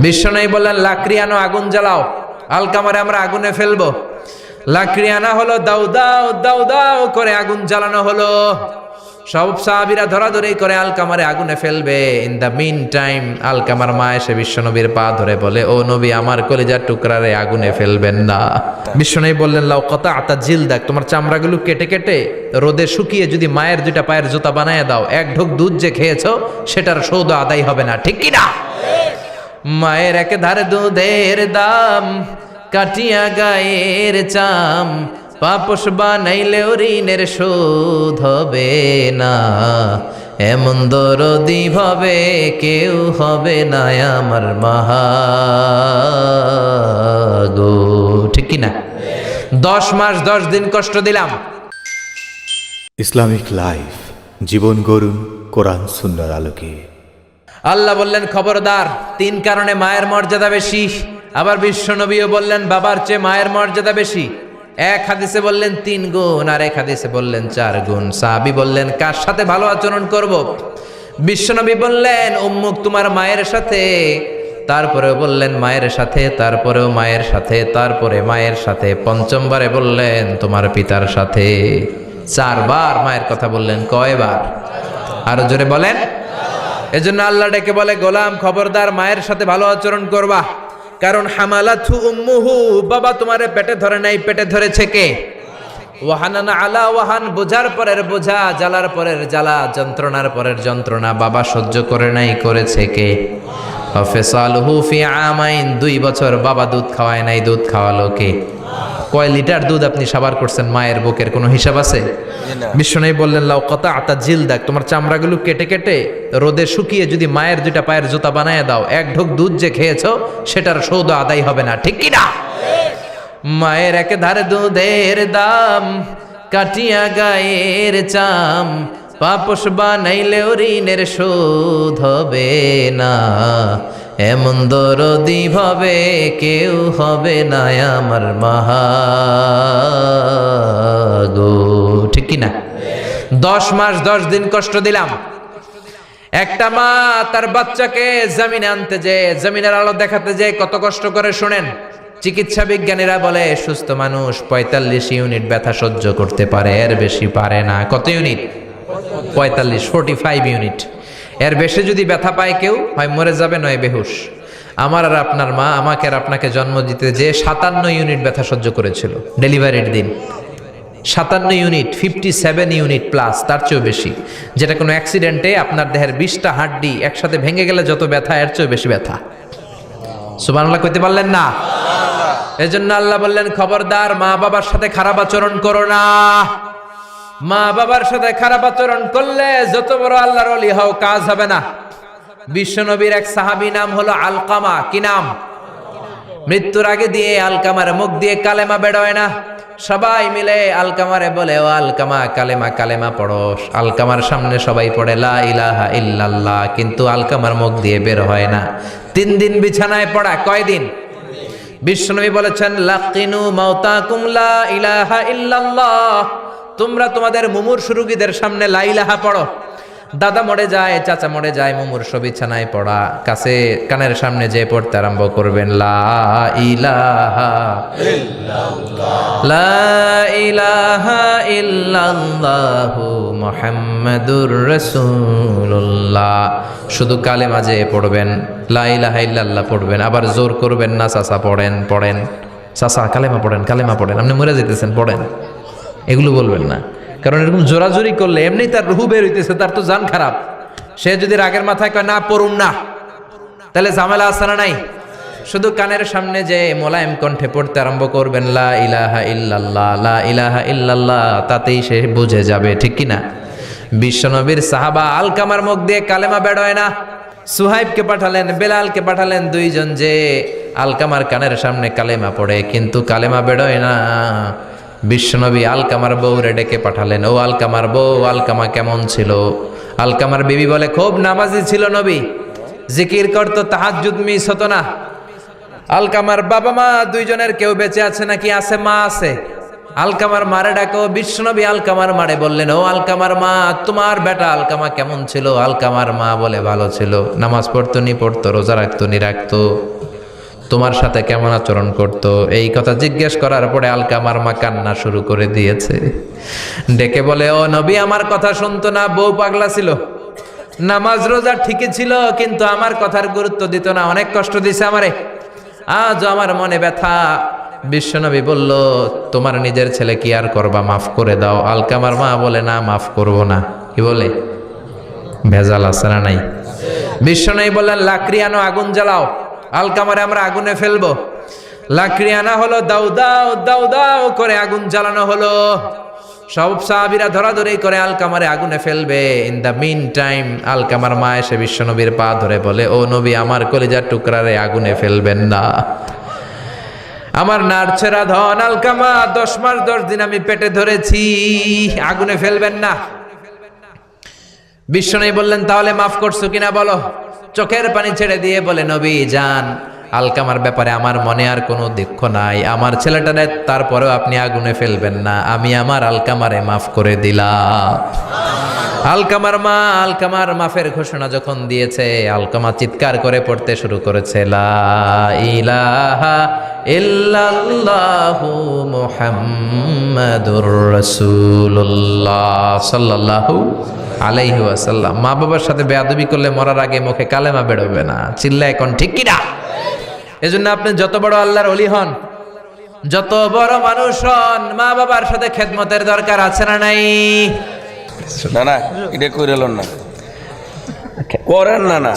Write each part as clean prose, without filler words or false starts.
বিশ্বনবী বললেন, লাকড়ি আনো, আগুন জ্বালাও, আলকামারে আমরা আগুনে ফেলবো। লাকড়ি আনা হলো, দাউ দাউ দাউ দাউ করে আগুন জ্বালানো হলো। সব সাহাবীরা ধরাধরি করে আলকামারে আগুনে ফেলবে। ইন দ্য মিন টাইম আলকামার মা এসে বিশ্বনবীর পা ধরে বলে, ও নবী, আমার কলিজার টুকরারে আগুনে ফেলবেন না। বিশ্বনবী বললেন, লাউ কাতা'তা জিলদাক, তোমার চামড়াগুলো কেটে কেটে রোদে শুকিয়ে যদি মায়ের দুইটা পায়ের জুতা বানায় দাও, এক ঢোক দুধ যে খেয়েছো সেটার সৌদ আদায় হবে না, ঠিক কি না? মায়ের এক ধারে দুধের দাম, কাটিয়া গায়ের চাম, পাপস বানাইলেও ঋণের শোধ হবে না, এমন দরদি ভাবে কেউ হবে না আমার মাগো, ঠিক কিনা? 10 মাস 10 দিন কষ্ট দিলাম। ইসলামিক লাইফ, জীবন গড়ুন কোরআন সুন্নাহর আলোকে। আল্লাহ বললেন, খবরদার, 3 কারণে মায়ের মর্যাদা বেশি। আবার বিশ্বনবীও বললেন, বাবার চেয়ে মায়ের মর্যাদা বেশি। এক হাদিসে বললেন 3 গুণ, আর এক হাদিসে বললেন 4 গুণ। সাহাবী বললেন, কার সাথে ভালো আচরণ করব? বিশ্বনবী বললেন, উম্মুক, তোমার মায়ের সাথে। তারপরেও বললেন মায়ের সাথে, তারপরেও মায়ের সাথে, তারপরে মায়ের সাথে, পঞ্চমবারে বললেন তোমার পিতার সাথে। 4 বার মায়ের কথা বললেন। কয়বার? আরো জোরে বলেন। এজন্য আল্লাহ ডেকে বলে, গোলাম, খবরদার, মায়ের সাথে ভালো আচরণ করবা। কারণ হামালাতহু উম্মুহু, বাবা তোমারে পেটে ধরে নাই, পেটে ধরেছে কে? ওয়াহানানা আলা ওয়াহান, বোঝার পরের বোঝা, জ্বালার পরের জ্বালা, যন্ত্রণার পরের যন্ত্রণা বাবা সহ্য করে নাই, করেছে কে? ফিসালুহু ফি আমাইন, 2 বছর বাবা দুধ খাওয়ায় নাই, দুধ খাওয়ালো কে? কয় লিটার দুধ আপনি সাবার করছেন মায়ের বুকের, কোনো হিসাব আছে? বিশ্বনবী বললেন, লাউ কাতা'তা জিলদাক, তোমার চামড়াগুলো কেটে কেটে রোদে শুকিয়ে যদি মায়ের দুইটা পায়ের জুতা বানায় দাও, এক ঢোক দুধ যে খেয়েছো সেটার সৌদ আদায় হবে না, ঠিক কি না? মায়ের এক ধারে দুধের দাম, কাটিয়া গায়ের চাম, পাপস বানাইলেও ঋণের শোধ হবে না, এমন দরদি ভাবে কেউ হবে না আমার মাগো, ঠিক কি না? 10 মাস 10 দিন কষ্ট দিলাম। একটা মা তার বাচ্চাকে জমিনে আনতে যে, জমিনের আলো দেখাতে যে কত কষ্ট করে, শোনেন। চিকিৎসা বিজ্ঞানীরা বলে, সুস্থ মানুষ 45 ইউনিট ব্যথা সহ্য করতে পারে, এর বেশি পারে না। কত ইউনিট? 45 ইউনিট। এর বেশি যদি ব্যথা পায় কেউ, হয় মরে যাবে, নয় বেহুশ। আমার আর আপনার মা আমাকে আর আপনাকে জন্ম দিতে যে 57 ইউনিট ব্যথা সহ্য করেছিল ডেলিভারির দিন। 57 ইউনিট, 57 ইউনিট প্লাস, তার চেয়েও বেশি। যেটা কোনো অ্যাক্সিডেন্টে আপনার দেহের 20টা হাড্ডি একসাথে ভেঙে গেলে যত ব্যথা, এর চেয়েও বেশি ব্যথা। সুবহানাল্লাহ কইতে পারলেন না? এজন্য আল্লাহ বললেন, খবরদার, মা বাবার সাথে খারাপ আচরণ করো না। মা বাবার সাথে খারাপ আচরণ করলে যত বড় আল্লাহর ওলি হও, কাজ হবে না। বিশ্বনবীর এক সাহাবী নাম হলো আলকামা। কি নাম? মৃত্যুর আগে দিয়ে আলকামার মুখ দিয়ে কালেমা বেরোয় না। সবাই মিলে আলকামারে বলে, ও আলকামা, কালেমা, কালেমা পড়ো। আলকামার সামনে সবাই পড়ে লা ইলাহা ইল্লাল্লাহ, কিন্তু আলকামার মুখ দিয়ে বের হয় না। 3 দিন বিছানায় পড়া। কয়দিন? বিশ্বনবী বলেছেন, লাকিনু মাউতাকুম লা ইলাহা ইল্লাল্লাহ, তোমরা তোমাদের মুমূর্ষু রোগীদের সামনে লা ইলাহা পড়ো। দাদা মরে যায়, চাচা মরে যায়, মুমূর্ষু বিছানায় পড়া, কাছে কানের সামনে যে পড়তে আরম্ভ করবেন, লা ইলাহা ইল্লাল্লাহ, লা ইলাহা ইল্লাল্লাহু মুহাম্মাদুর রাসূলুল্লাহ। শুধু কালেমা যে পড়বেন, লা ইলাহা ইল্লাল্লাহ পড়বেন, আবার জোর করবেন না, চাচা পড়েন, পড়েন, চাচা কালেমা পড়েন, কালেমা পড়েন, আপনি মরে যেতেছেন, পড়েন, এগুলো বলবেন না। কারণ এরকম জোরাজোরি করলে এমনি তার রুহু বের হইতেছে, তার তো জান খারাপ। সে যদি রাগের মাথায় কয় না পড়ুন না, তাহলে ঝামেলা আছে না নাই? শুধু কানের সামনে যে মোলায়েম কণ্ঠে পড়তে আরম্ভ করবেন, লা ইলাহা ইল্লাল্লাহ, লা ইলাহা ইল্লাল্লাহ, তাতেই সে বুঝে যাবে, ঠিক কিনা? বিশ্বনবীর সাহাবা আলকামার মুখ দিয়ে কালেমা বেরোয় না। সুহাইবকে পাঠালেন, বেলালকে পাঠালেন, 2 জন যে আলকামার কানের সামনে কালেমা পড়ে, কিন্তু কালেমা বেরোয় না। বিশ্বনবী আলকামার বউরে ডেকে পাঠালেন, ও আলকামার বউ, আলকামা কেমন ছিল? আলকামার বিবি বলে, খুব নামাজি ছিল নবী, জিকির করতো, তাহাজ্জুদ মিস হতো না। আলকামার বাবা মা 2 জনের কেউ বেঁচে আছে নাকি? আছে, মা আছে। আলকামার মারে ডাকো। বিশ্বনবী আলকামার মারে বললেন, ও আলকামার মা, তোমার বেটা আলকামা কেমন ছিল? আলকামার মা বলে, ভালো ছিল, নামাজ পড়তো নি পড়তো, রোজা রাখতো নি রাখতো, তোমার সাথে কেমন আচরণ করতো। এই কথা জিজ্ঞেস করার পরে আলকামার মা কান্না শুরু করে দিয়েছে। ডেকে বলে, ও নবী, আমার কথা শুনতো না, বউ পাগলা ছিল, নামাজ রোজা ঠিকই ছিল, কিন্তু আমার কথার গুরুত্ব দিত না, অনেক কষ্ট দিছে আমারে, আজ আমার মনে ব্যথা। বিশ্বনবী বলল, তোমার নিজের ছেলে কি আর করবা, মাফ করে দাও। আলকামার মা বলে, না, মাফ করব না। কি বলে? ভেজাল আছে না নাই? বিশ্বনবী বললেন, লাকড়ি আনো, আগুন জ্বালাও, আলকামারে আমরা আগুনে ফেলবো। লাকড়ি আনা হলো, দাও দাও দাও দাও করে আগুন জ্বালানো হলো। সব সাহাবীরা ধরাধরি করে আলকামারে আগুনে ফেলবে। ইন দ্য মিন টাইম আলকামার মা এসে বিশ্বনবীর পা ধরে বলে, ও নবী, আমার কলিজার টুকরারে আগুনে ফেলবেন না, আমার নারছেরা ধন আলকামা, 10 মাস 10 দিন আমি পেটে ধরেছি, আগুনে ফেলবেন না। বিশ্বনবী বললেন, তাহলে মাফ করছো কিনা বলো। চোখের পানি ছেড়ে দিয়ে বলে, নবী যান, আলকামার ব্যাপারে আমার মনে আর কোনো দুঃখ নাই, আমার ছেলেটারে তারপরেও আপনি আগুনে ফেলবেন না, আমি আমার আলকামারে মাফ করে দিলাম। আলকামার মা আলকামার মাফের ঘোষণা যখন দিয়েছে, আলকামা চিৎকার করে পড়তে শুরু করেছে, লা ইলাহা ইল্লাল্লাহু মুহাম্মাদুর রাসূলুল্লাহ সাল্লাল্লাহু আলাইহি ওয়াসাল্লাম। মা বাবার সাথে বেয়াদবি করলে মরার আগে মুখে কালেমা বেরোবে না। চিল্লা এখন ঠিক কিনা? এজন্য আপনি যত বড় আল্লাহর ওলি হন, যত বড় মানুষ হন, মা বাবার সাথে খেদমতের দরকার আছে না নাই? না না, এটা কইরেলন না, করেন না, না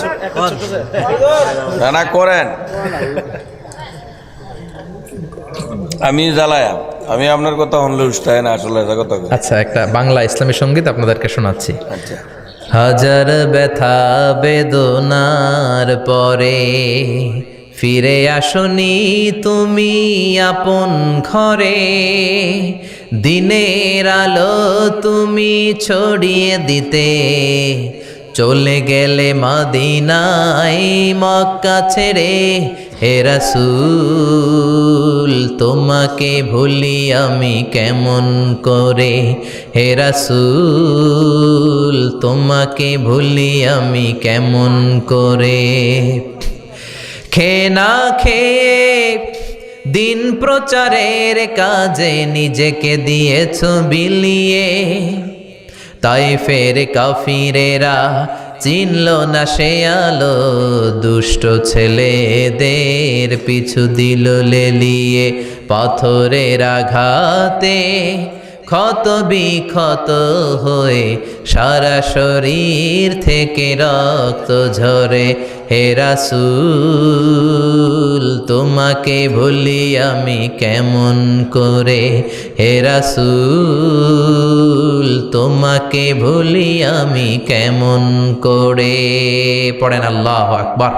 না না করেন। আমি জ্বালায়া, আমি আপনার কথা শুনলে উস্তায় না, আসলে কথা। আচ্ছা, একটা বাংলা ইসলামী সঙ্গীত আপনাদেরকে শোনাচ্ছি। আচ্ছা। হাজার ব্যথা বেদনার পরে ফিরে আসনি তুমি আপন ঘরে, দিনের আলো তুমি ছড়িয়ে দিতে, চলে গেলে মদিনায় মক্কা ছেড়ে। হে রাসূল, তোমাকে ভুলি আমি কেমন করে, হে রাসূল, তোমাকে ভুলি আমি কেমন করে। খেয়ে না খেয়ে দিন প্রচারের কাজে নিজেকে দিয়েছ বিলিয়ে, তাইফের কাফিরেরা চিনল না সে আলো, দুষ্ট ছেলেদের পিছু দিল লেলিয়ে। পাথরের আঘাতে ক্ষত বিক্ষত হয়ে সারা শরীর থেকে রক্ত ঝরে। হে রাসূল, তোমাকে ভুলি আমি কেমন করে, হে রাসূল, তোমাকে ভুলি আমি কেমন করে। পড়েন আল্লাহু আকবার।